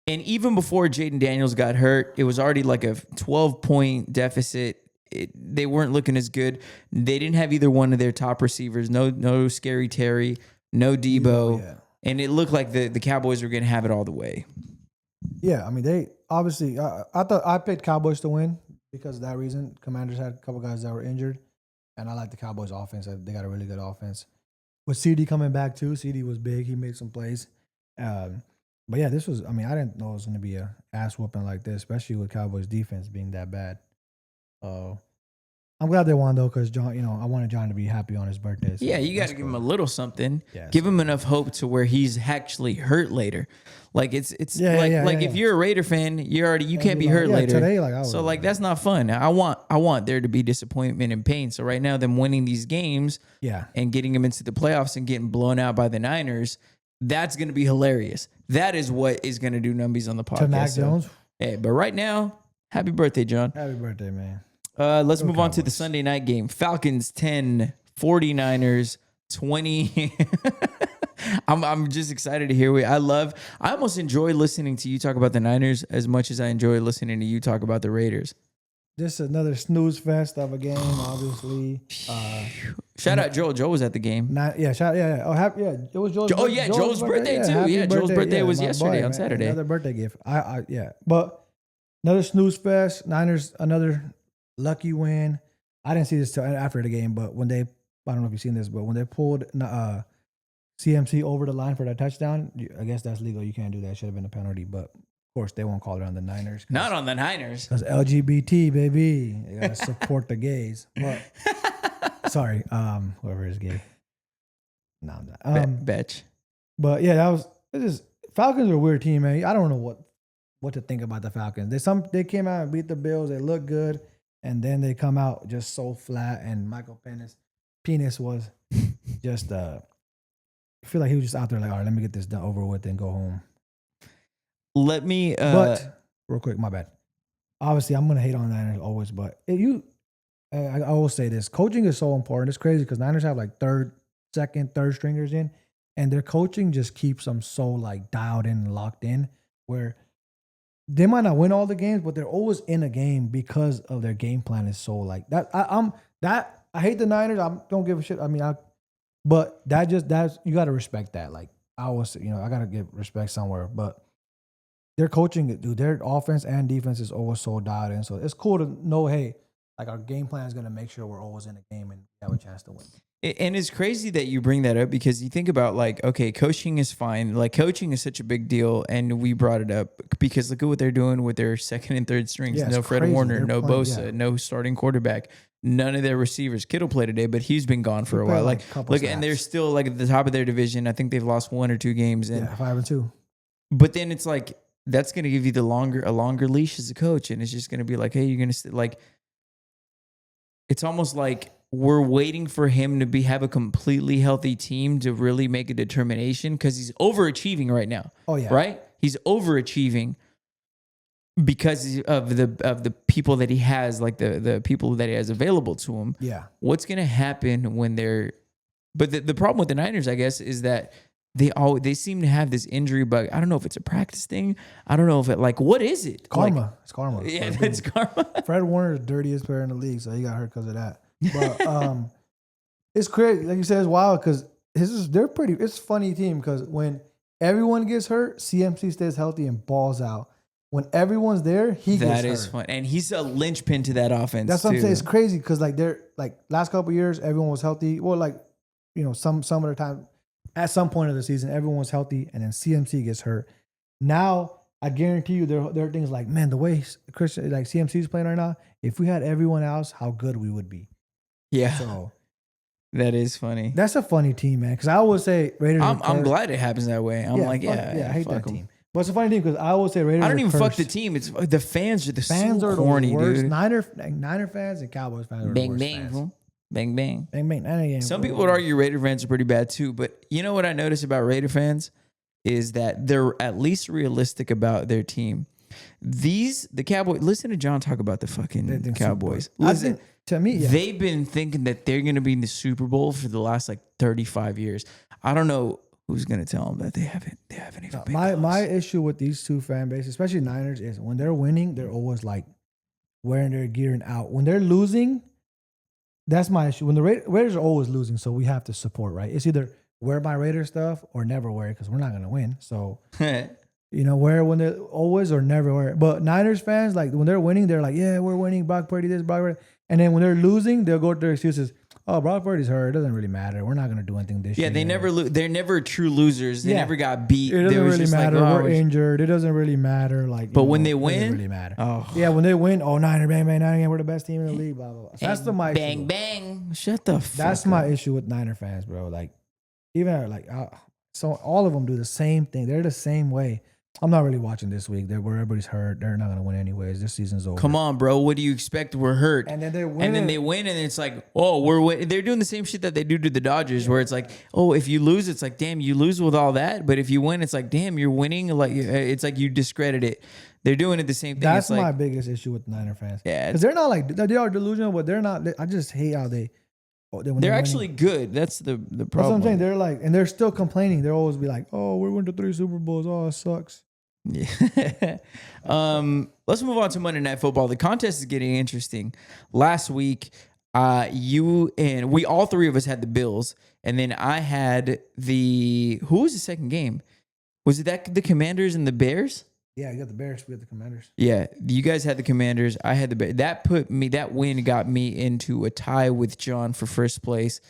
And even before Jaden Daniels got hurt, it was already like a 12-point deficit. They weren't looking as good. They didn't have either one of their top receivers. No Scary Terry, no Debo. Yeah. And it looked like the Cowboys were going to have it all the way. Yeah, I mean, they obviously, I thought I picked Cowboys to win because of that reason. Commanders had a couple guys that were injured, and I like the Cowboys offense. They got a really good offense. With CD coming back too, CD was big. He made some plays. But yeah, I didn't know it was going to be a ass whooping like this, especially with Cowboys defense being that bad. I'm glad they won though, because John, I wanted John to be happy on his birthday. So yeah, you got to give him a little something. Yeah, give him enough hope to where he's actually hurt later. Like if you're a Raider fan, you can't be hurt later. Today, that's not fun. I want there to be disappointment and pain. So right now, them winning these games, and getting them into the playoffs and getting blown out by the Niners, that's going to be hilarious. That is what is going to do numbies on the podcast. To Mac Jones. Hey, but right now, happy birthday, John. Happy birthday, man. Let's move on to the Sunday night game. Falcons 10, 49ers 20. I'm just excited to hear I almost enjoy listening to you talk about the Niners as much as I enjoy listening to you talk about the Raiders. Just another snooze fest of a game, obviously. Shout out Joel. Joel was at the game. It was Joel's. Joel's birthday too. Yeah, Joel's birthday was yesterday on Saturday. Another birthday gift. But another snooze fest. Niners, another lucky win. I didn't see this till after the game, but I don't know if you've seen this, but when they pulled CMC over the line for that touchdown, I guess that's legal. You can't do that. Should have been a penalty, but of course they won't call it on the Niners. Not on the Niners. Because LGBT, baby. You gotta support the gays. But sorry, whoever is gay. No, I'm not. Betch. But yeah, Falcons are a weird team, man. I don't know what to think about the Falcons. They came out and beat the Bills. They look good, and then they come out just so flat. And Michael Penis was just I feel like he was just out there like, all right, let me get this done over with and go home. Let me. But real quick, my bad. Obviously, I'm gonna hate on Niners always, but I will say this: coaching is so important. It's crazy because Niners have like second, third stringers in, and their coaching just keeps them so like dialed in and locked in. Where they might not win all the games, but they're always in a game because of their game plan is so like that. I hate the Niners. I don't give a shit. I mean, but that's you got to respect that. Like I always, I got to give respect somewhere, but. Their coaching, dude, their offense and defense is always so dialed in. So it's cool to know, hey, like our game plan is going to make sure we're always in a game and have a chance to win. And it's crazy that you bring that up because you think about like, okay, coaching is fine. Like coaching is such a big deal. And we brought it up because look at what they're doing with their second and third strings. Yeah, no Fred crazy. Warner, They're no playing, Bosa, no starting quarterback, none of their receivers. Kittle played today, but he's been gone for a while. Like look, and they're still like at the top of their division. I think they've lost 1 or 2 games. And 5-2. But then it's like, that's going to give you a longer leash as a coach. And it's just going to be like, hey, you're going to like, it's almost like we're waiting for him to have a completely healthy team to really make a determination because he's overachieving right now. Oh yeah. Right. He's overachieving because of the people that he has, like the people that he has available to him. Yeah. What's going to happen when but the problem with the Niners, I guess, is that they seem to have this injury bug. I don't know if it's a practice thing. I don't know if what is it? Karma. Like, it's karma. Yeah, it's karma. Fred Warner is the dirtiest player in the league, so he got hurt because of that. But it's crazy. Like you said, it's wild because it's a funny team because when everyone gets hurt, CMC stays healthy and balls out. When everyone's there, he gets hurt. That is fun. And he's a linchpin to that offense. That's what I'm saying. It's crazy because they're last couple of years, everyone was healthy. Well, some of the time. At some point of the season, everyone was healthy, and then CMC gets hurt. Now, I guarantee you, there are things like, man, the way CMC is playing right now, if we had everyone else, how good we would be. Yeah, so that is funny. That's a funny team, man. Because I always say Raiders. I'm glad it happens that way. I hate that them. team. But it's a funny team because I always say Raiders. I don't even cursed. fuck the team. It's the fans are fans so are corny, the worst. dude. Niner fans and Cowboys fans are the worst fans. Bang, bang. Bang, bang. Some people would argue Raider fans are pretty bad too, but you know what I notice about Raider fans is that they're at least realistic about their team. The Cowboys, listen to John talk about the fucking Cowboys. Listen, to me, they've been thinking that they're going to be in the Super Bowl for the last 35 years. I don't know who's going to tell them that they haven't even been close. My issue with these two fan bases, especially Niners, is when they're winning, they're always like wearing their gear and out. When they're losing, that's my issue. When the Raiders are always losing, so we have to support, right? It's either wear my Raider stuff or never wear it because we're not going to win. So, wear when they're always or never wear it. But Niners fans, when they're winning, they're like, yeah, we're winning. Brock Purdy this, Brock Purdy. And then when they're losing, they'll go to their excuses. Oh, Brock Purdy's hurt. It doesn't really matter. We're not going to do anything this year. Yeah, they never they're never true losers. They never got beat. It doesn't really matter. We're injured. It doesn't really matter. But when they win, it doesn't really matter. Oh. Yeah, when they win, Niner, bang, bang, Niner, we're the best team in the league, blah, blah, blah. So that's my issue. Bang, bang. Shut the fuck That's up. my issue with Niner fans, bro. So all of them do the same thing. They're the same way. I'm not really watching this week. Where everybody's hurt. They're not going to win anyways. This season's over. Come on, bro. What do you expect? We're hurt. And then they win. And then they win, and it's like, oh, we're winning. They're doing the same shit that they do to the Dodgers, where it's like, oh, if you lose, it's like, damn, you lose with all that. But if you win, it's like, damn, you're winning. Like it's like you discredit it. They're doing it the same thing. That's my biggest issue with Niner fans. Yeah, because they're not they are delusional, but they're not. I just hate how they're actually good. That's the problem. That's what I'm saying. They're and they're still complaining. They'll always be like, oh, we went to 3 Super Bowls. Oh, it sucks. Yeah. Let's move on to Monday Night Football. The contest is getting interesting. Last week, you and we all three of us had the Bills, and then I had who was the second game? Was it the Commanders and the Bears? Yeah, you got the Bears. We got the Commanders. Yeah, you guys had the Commanders. I had the Bears. That win got me into a tie with John for first place.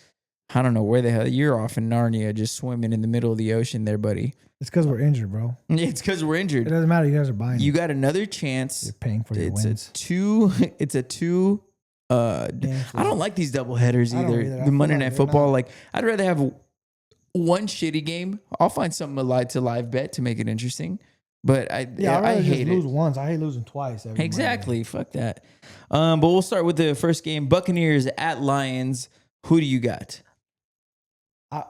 I don't know where the hell you're off in Narnia, just swimming in the middle of the ocean there, buddy. It's because we're injured, bro. Yeah, it's because we're injured. It doesn't matter. You guys are buying. You got another chance. You're paying for your wins. It's a two. I don't like these double headers either. The Monday Night Football. I'd rather have one shitty game, I'll find something to live bet to make it interesting. But I hate lose it. once. I hate losing twice. Exactly. Fuck that. But we'll start with the first game. Buccaneers at Lions. Who do you got? I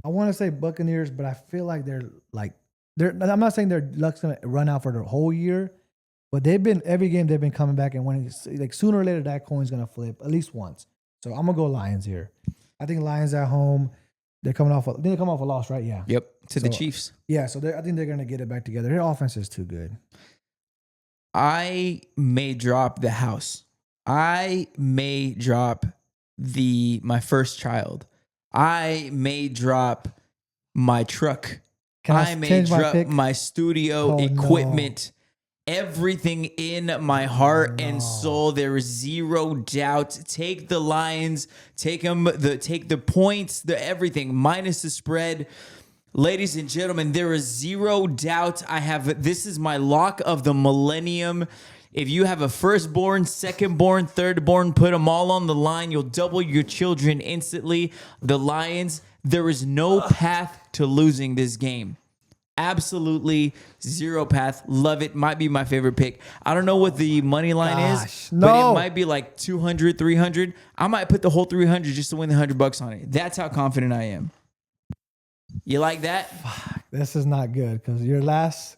want to say Buccaneers, but I feel like I'm not saying their luck's gonna run out for the whole year, but every game they've been coming back and winning. Like sooner or later that coin's gonna flip at least once. So I'm gonna go Lions here. I think Lions at home. They're coming off. They come off a loss, right? Yeah. Yep. To the Chiefs. Yeah. So I think they're gonna get it back together. Their offense is too good. I may drop the house. I may drop my first child. I may drop my truck. I may drop my studio equipment. Everything in my heart and soul. There is zero doubt. Take the Lions. Take them. Take the points. The everything minus the spread. Ladies and gentlemen, there is zero doubt. This is my lock of the millennium. If you have a firstborn, secondborn, thirdborn, put them all on the line. You'll double your children instantly. The Lions. There is no path to losing this game. Absolutely zero path. Love it. Might be my favorite pick. I don't know what the money line is, but it might be like 200, 300. I might put the whole 300 just to win the $100 on it. That's how confident I am. You like that? This is not good because your last.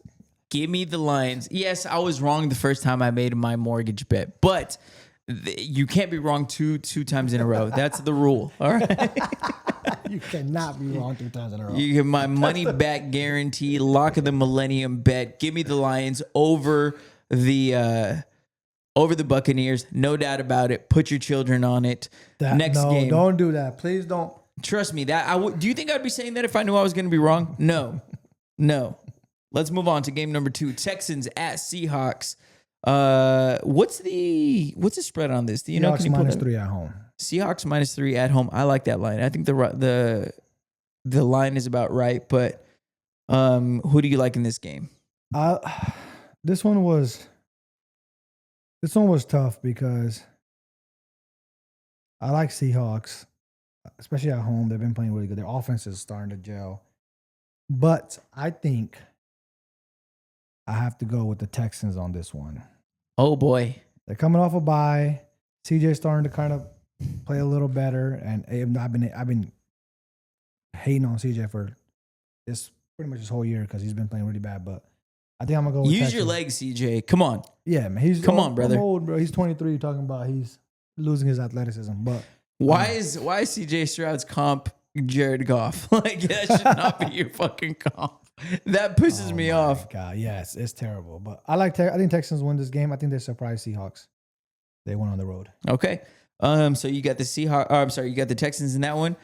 Give me the Lions. Yes, I was wrong the first time I made my mortgage bet, but you can't be wrong two times in a row. That's the rule. All right. You cannot be wrong 2 times in a row. You get my money back guarantee, lock of the millennium bet. Give me the Lions over the Buccaneers. No doubt about it. Put your children on it. Next game. Don't do that. Please don't. Trust me. Do you think I'd be saying that if I knew I was going to be wrong? No. Let's move on to game number 2. Texans at Seahawks. What's the spread on this? Do you know? Seahawks -3 at home. Seahawks -3 at home. I like that line. I think the line is about right. But who do you like in this game? This one was tough because I like Seahawks, especially at home. They've been playing really good. Their offense is starting to gel. But I think I have to go with the Texans on this one. Oh boy, they're coming off a bye. CJ's starting to kind of play a little better, and I've been hating on CJ for this pretty much this whole year because he's been playing really bad. But I think I'm gonna go with Texans. Your legs, CJ. Come on. Yeah, man. Come on, brother. I'm old, bro. He's 23. Talking about he's losing his athleticism. But why is CJ Stroud's comp Jared Goff? Like that should not be your fucking comp. That pisses me off. God, yes, it's terrible. But I think Texans win this game. I think they surprise Seahawks. They went on the road. Okay. So you got the Seahawks. You got the Texans in that one.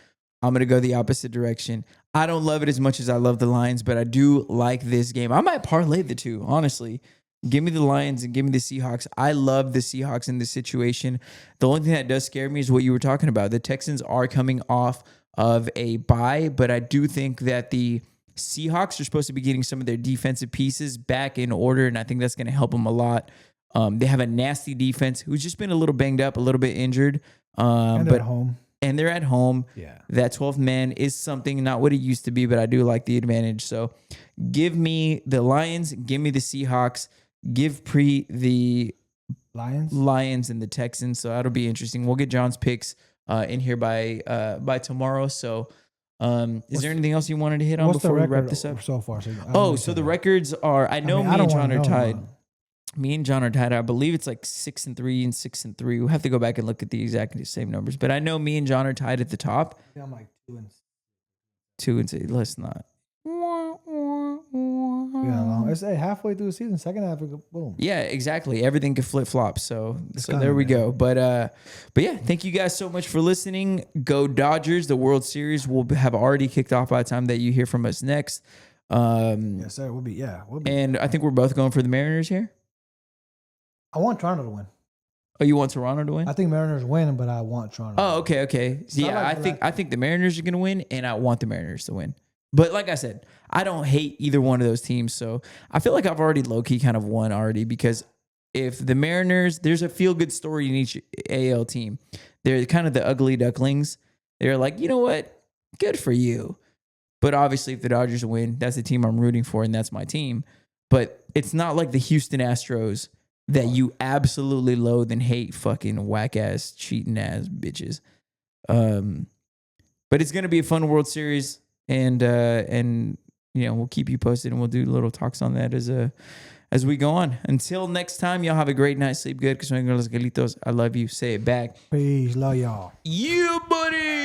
I'm gonna go the opposite direction. I don't love it as much as I love the Lions, but I do like this game. I might parlay the two, honestly. Give me the Lions and give me the Seahawks. I love the Seahawks in this situation. The only thing that does scare me is what you were talking about. The Texans are coming off of a bye, but I do think that the Seahawks are supposed to be getting some of their defensive pieces back in order, and I think that's going to help them a lot. They have a nasty defense who's just been a little banged up, a little bit injured. And they're at home. And they're at home. Yeah. That 12th man is something, not what it used to be, but I do like the advantage. So give me the Lions, give me the Seahawks, give Pre the Lions and the Texans. So that'll be interesting. We'll get John's picks in here by tomorrow. So is there anything else you wanted to hit on before we wrap this up? So far, so the records are. Me and John are tied. Me and John are tied. I believe it's like 6-3 and 6-3. We'll have to go back and look at the exact same numbers. But I know me and John are tied at the top. Yeah, I'm like 2 and 6. Let's not. Yeah, it's halfway through the season. Second half, boom. Yeah, exactly. Everything could flip flop. So there we go. But yeah, thank you guys so much for listening. Go Dodgers. The World Series will have already kicked off by the time that you hear from us next. Yes, sir. We'll be. And I think we're both going for the Mariners here. I want Toronto to win. Oh, you want Toronto to win? I think Mariners win, but I want Toronto. Oh, okay. So yeah, I think the Mariners are going to win, and I want the Mariners to win. But like I said, I don't hate either one of those teams. So I feel like I've already low-key kind of won already because if the Mariners, there's a feel-good story in each AL team. They're kind of the ugly ducklings. They're like, you know what? good for you. But obviously, if the Dodgers win, that's the team I'm rooting for, and that's my team. But it's not like the Houston Astros that you absolutely loathe and hate, fucking whack ass, cheating ass bitches. But it's gonna be a fun World Series, and we'll keep you posted, and we'll do little talks on that as we go on. Until next time, y'all have a great night. Sleep good. I love you. Say it back. Peace. Love y'all. You, buddy.